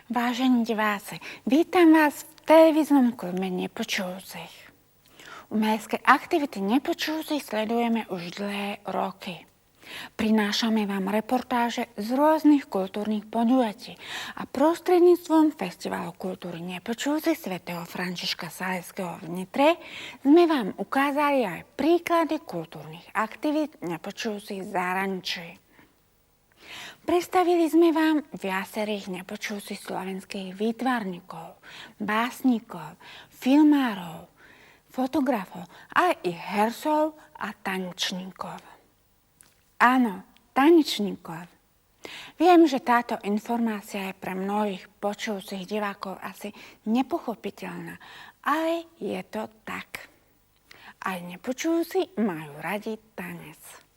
Vážení diváci, vítam vás v televíznom klube Nepočujúcich. Umelecké aktivity Nepočujúcich sledujeme už dlhé roky. Prinášame vám reportáže z rôznych kultúrnych podujatí a prostredníctvom Festivalu kultúry Nepočujúcich svätého Františka Saleského v Nitre sme vám ukázali aj príklady kultúrnych aktivít Nepočujúcich v zahraničí. Predstavili sme vám viacerých nepočujúcich slovenských výtvarníkov, básnikov, filmárov, fotografov, ale i hercov a tanečníkov. Áno, tanečníkov. Viem, že táto informácia je pre mnohých počujúcich divákov asi nepochopiteľná, ale je to tak. Aj nepočujúci majú radi tanec.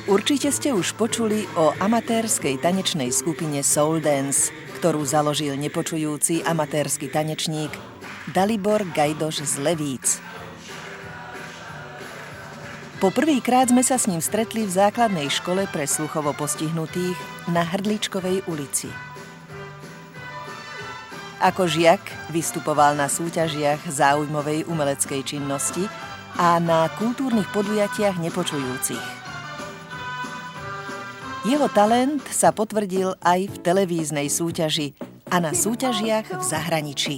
Určite ste už počuli o amatérskej tanečnej skupine Soul Dance, ktorú založil nepočujúci amatérsky tanečník Dalibor Gajdoš z Levíc. Po prvýkrát sme sa s ním stretli v základnej škole pre sluchovo postihnutých na Hrdličkovej ulici. Ako žiak vystupoval na súťažiach záujmovej umeleckej činnosti a na kultúrnych podujatiach nepočujúcich. Jeho talent sa potvrdil aj v televíznej súťaži a na súťažiach v zahraničí.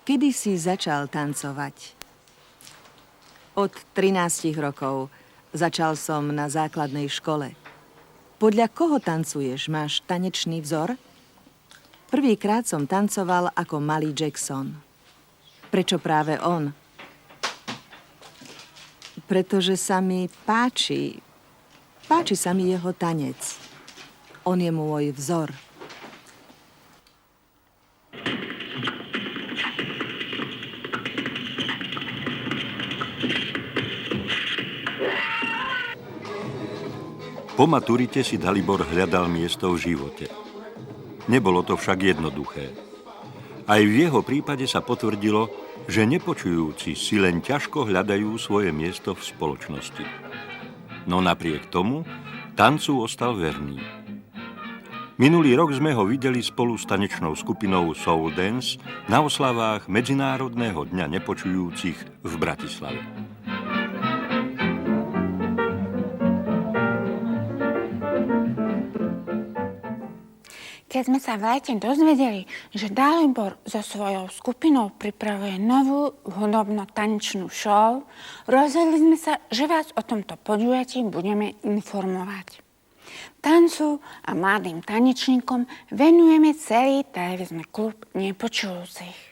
Kedy si začal tancovať? Od 13 rokov. Začal som na základnej škole. Podľa koho tancuješ? Máš tanečný vzor? Prvýkrát som tancoval ako malý Jackson. Prečo práve on? Pretože sa mi páči. Páči sa mi jeho tanec. On je môj vzor. Po maturite si Dalibor hľadal miesto v živote. Nebolo to však jednoduché. Aj v jeho prípade sa potvrdilo, že nepočujúci si len ťažko hľadajú svoje miesto v spoločnosti. No napriek tomu tancu ostal verný. Minulý rok sme ho videli spolu s tanečnou skupinou Soul Dance na oslavách Medzinárodného dňa nepočujúcich v Bratislave. Keď sme sa v lete dozvedeli, že Dalibor so svojou skupinou pripravuje novú hudobno-tanečnú show, rozhodli sme sa, že vás o tomto podujatí budeme informovať. Tancu a mladým tanečníkom venujeme celý televízny klub Nepočujúcich.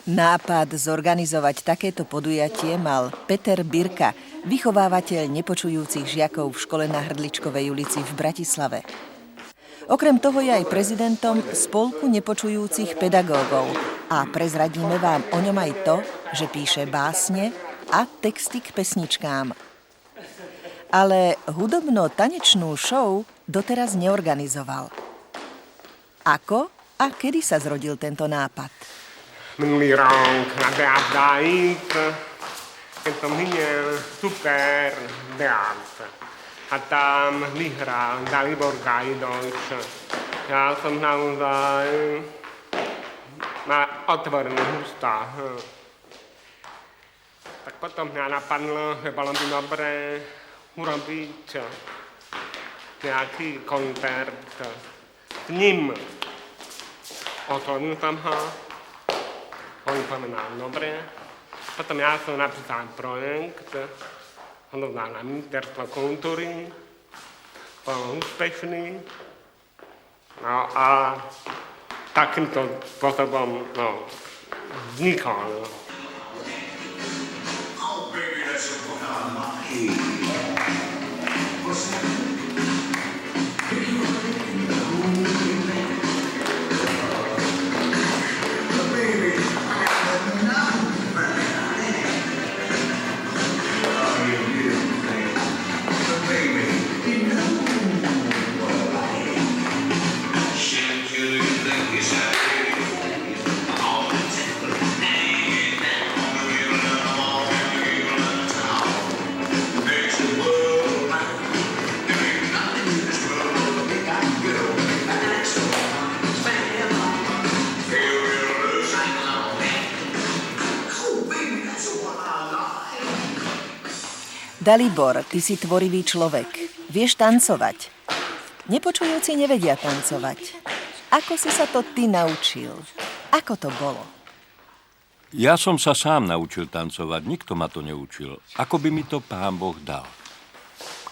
Nápad zorganizovať takéto podujatie mal Peter Birka, vychovávateľ nepočujúcich žiakov v škole na Hrdličkovej ulici v Bratislave. Okrem toho je aj prezidentom Spolku nepočujúcich pedagógov a prezradíme vám o ňom aj to, že píše básne a texty k pesničkám. Ale hudobno-tanečnú show doteraz neorganizoval. Ako a kedy sa zrodil tento nápad? Minulý rok na Beat Dajt, keď som vyniel super Beat. A tam vyhral Dalibor Gajdoš. Ja som naozaj na otvorené ústa. Tak potom mňa napadlo, že bolo by dobré urobiť nejaký koncert s ním. Otvoril som ho oni povedali, dobre. Potom ja som napísal projekt, odovzdal na Ministerstvo kultúry, bol úspešný. No a takýmto spôsobom vznikol. Dalibor, ty si tvorivý človek. Vieš tancovať. Nepočujúci nevedia tancovať. Ako si sa to ty naučil? Ako to bolo? Ja som sa sám naučil tancovať, nikto ma to neučil. Ako by mi to Pán Boh dal.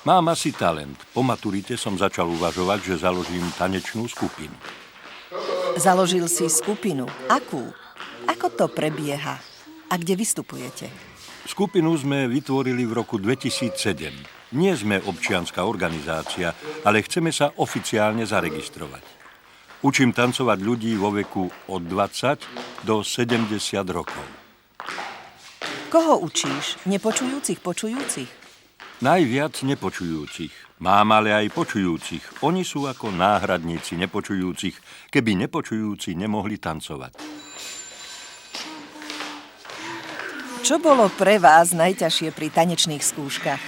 Mám asi talent. Po maturite som začal uvažovať, že založím tanečnú skupinu. Založil si skupinu. Akú? Ako to prebieha? A kde vystupujete? Skupinu sme vytvorili v roku 2007. Nie sme občianska organizácia, ale chceme sa oficiálne zaregistrovať. Učím tancovať ľudí vo veku od 20 do 70 rokov. Koho učíš? Nepočujúcich počujúcich? Najviac nepočujúcich. Mám ale aj počujúcich. Oni sú ako náhradníci nepočujúcich, keby nepočujúci nemohli tancovať. Čo bolo pre vás najťažšie pri tanečných skúškach?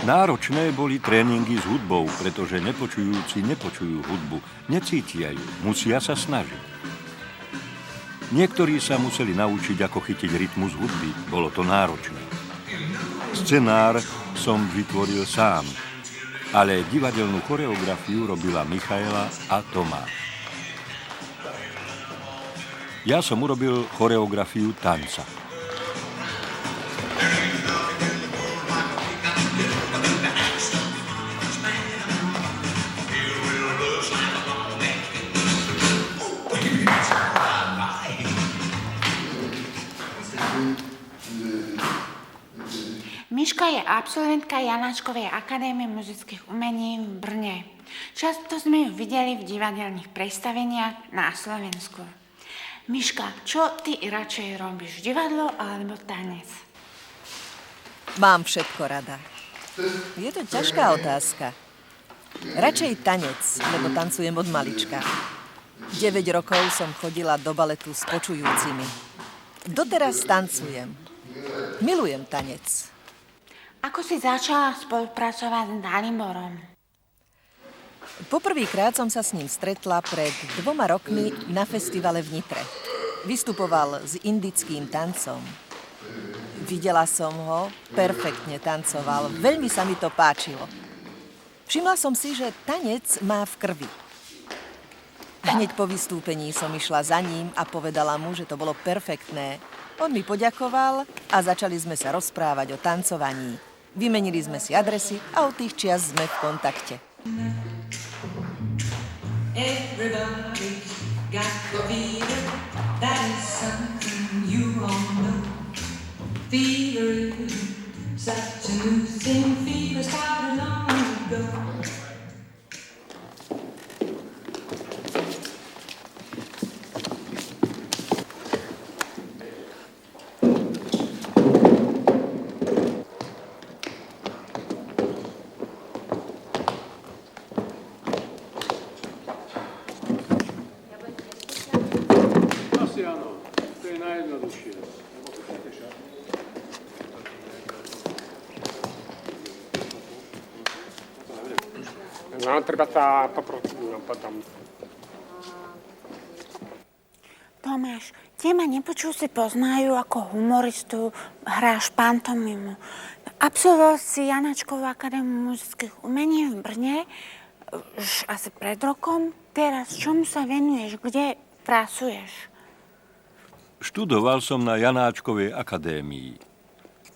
Náročné boli tréningy s hudbou, pretože nepočujúci nepočujú hudbu, necítia ju, musia sa snažiť. Niektorí sa museli naučiť, ako chytiť rytmus hudby, bolo to náročné. Scenár som vytvoril sám, ale divadelnú choreografiu robila Michaela a Tomáš. Ja som urobil choreografiu tanca. Miška je absolventka Janáčkovej akadémie muzických umení v Brne. Často sme ju videli v divadelných predstaveniach na Slovensku. Miška, čo ty radšej robíš, divadlo alebo tanec? Mám všetko rada. Je to ťažká otázka. Radšej tanec, lebo tancujem od malička. 9 rokov som chodila do baletu s počujúcimi. Doteraz tancujem. Milujem tanec. Ako si začala spolupracovať s Daliborom? Poprvýkrát som sa s ním stretla pred 2 rokmi na festivale v Nitre. Vystupoval s indickým tancom. Videla som ho, perfektne tancoval, veľmi sa mi to páčilo. Všimla som si, že tanec má v krvi. Hneď po vystúpení som išla za ním a povedala mu, že to bolo perfektné. On mi poďakoval a začali sme sa rozprávať o tancovaní. Vymenili sme si adresy a od tých čias sme v kontakte. Everybody's got the fever, that is something you all know. Fever is such a new thing, fever started long ago. No, treba sa poprosiť potom. Tomáš, teba nepočujúci poznajú ako humoristu, hráš pantomimu. Absolvoval si Janáčkovú akadémiu muzických umení v Brne už asi pred rokom. teraz čomu sa venuješ? Kde pracuješ? Študoval som na Janáčkovej akadémii.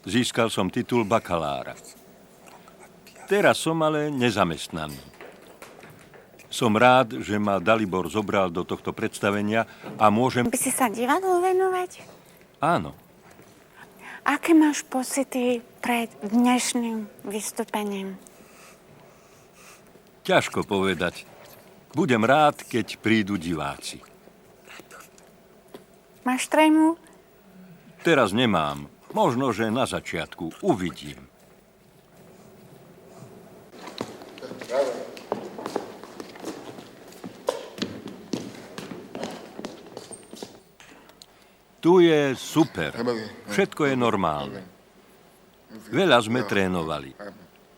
Získal som titul bakalára. Teraz som ale nezamestnaný. Som rád, že ma Dalibor zobral do tohto predstavenia a môžem... By si sa divadlu venovať? Áno. Aké máš pocity pred dnešným vystúpením? Ťažko povedať. Budem rád, keď prídu diváci. Máš trému? Teraz nemám. Možno, že na začiatku. Uvidím. Tu je super. Všetko je normálne. Veľa sme trénovali.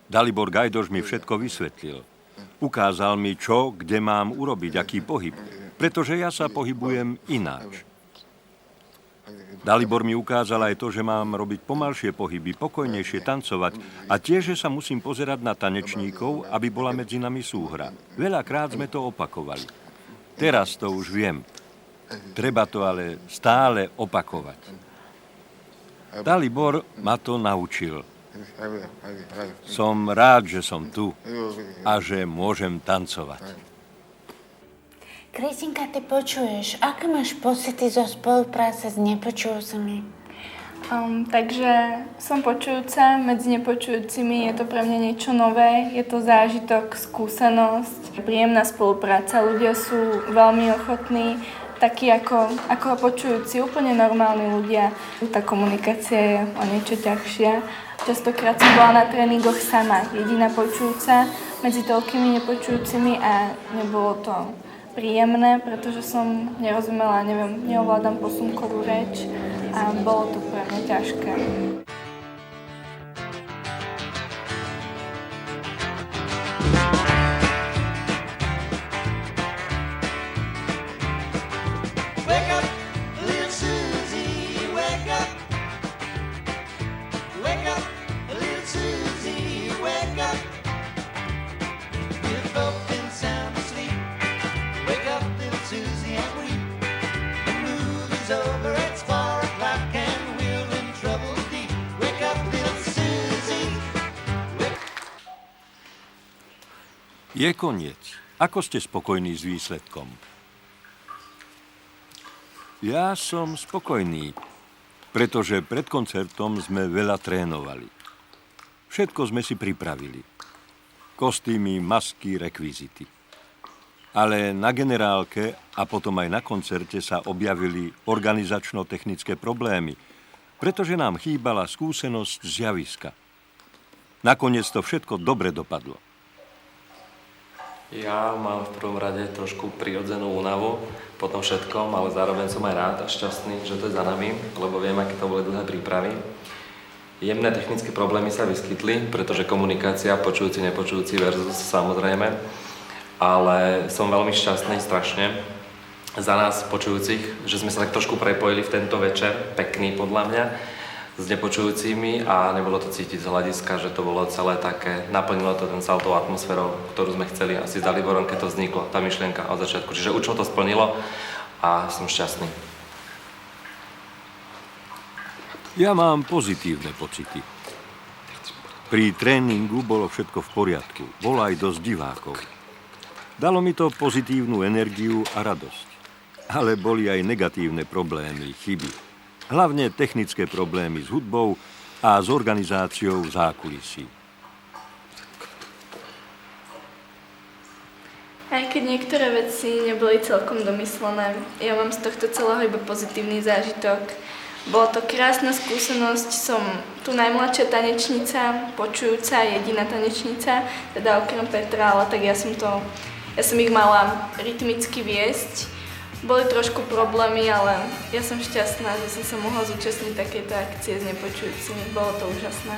Dalibor Gajdoš mi všetko vysvetlil. Ukázal mi, čo, kde mám urobiť, aký pohyb. Pretože ja sa pohybujem ináč. Dalibor mi ukázal aj to, že mám robiť pomalšie pohyby, pokojnejšie tancovať a tiež, že sa musím pozerať na tanečníkov, aby bola medzi nami súhra. Veľakrát sme to opakovali. Teraz to už viem. Treba to ale stále opakovať. Dalibor ma to naučil. Som rád, že som tu a že môžem tancovať. Kristinka, ty počuješ, aké máš pocity zo spolupráce s nepočujúcimi? Takže som počujúca, medzi nepočujúcimi je to pre mňa niečo nové, je to zážitok, skúsenosť, príjemná spolupráca, ľudia sú veľmi ochotní, takí ako počujúci, úplne normálni ľudia. Tá komunikácia je o niečo ťažšia. Častokrát som bola na tréningoch sama, jediná počujúca medzi toľkými nepočujúcimi a nebolo to príjemné, pretože som nerozumela, neovládam posunkovú reč a bolo to pre mňa ťažké. Je koniec. Ako ste spokojní s výsledkom? Ja som spokojný, pretože pred koncertom sme veľa trénovali. Všetko sme si pripravili. Kostýmy, masky, rekvizity. Ale na generálke a potom aj na koncerte sa objavili organizačno-technické problémy, pretože nám chýbala skúsenosť z javiska. Nakoniec to všetko dobre dopadlo. Ja mám v prvom rade trošku prirodzenú únavu po tom všetkom, ale zároveň som aj rád a šťastný, že to je za nami, lebo viem, aké to boli dlhé prípravy. Jemné technické problémy sa vyskytli, pretože komunikácia počujúci, nepočujúci versus samozrejme, ale som veľmi šťastný, strašne, za nás počujúcich, že sme sa tak trošku prepojili v tento večer, pekný podľa mňa, s nepočujúcimi a nebolo to cítiť z hľadiska, že to bolo celé také, naplnilo to ten saltovou atmosférou, ktorú sme chceli asi s Daliborom, keď to vzniklo, tá myšlienka od začiatku. Čiže účel to splnilo a som šťastný. Ja mám pozitívne pocity. Pri tréningu bolo všetko v poriadku, bolo aj dosť divákov. Dalo mi to pozitívnu energiu a radosť. Ale boli aj negatívne problémy, chyby. Hlavne technické problémy s hudbou a s organizáciou v zákulisí. Aj keď niektoré veci neboli celkom domyslené, ja mám z tohto celého iba pozitívny zážitok. Bola to krásna skúsenosť, som tu najmladšia tanečnica, počujúca, jediná tanečnica, teda okrem Petra, ale tak ja som ich mala rytmicky viesť. Boli trošku problémy, ale ja som šťastná, že som sa mohla zúčastniť takéto akcie s nepočujúcimi. Bolo to úžasné.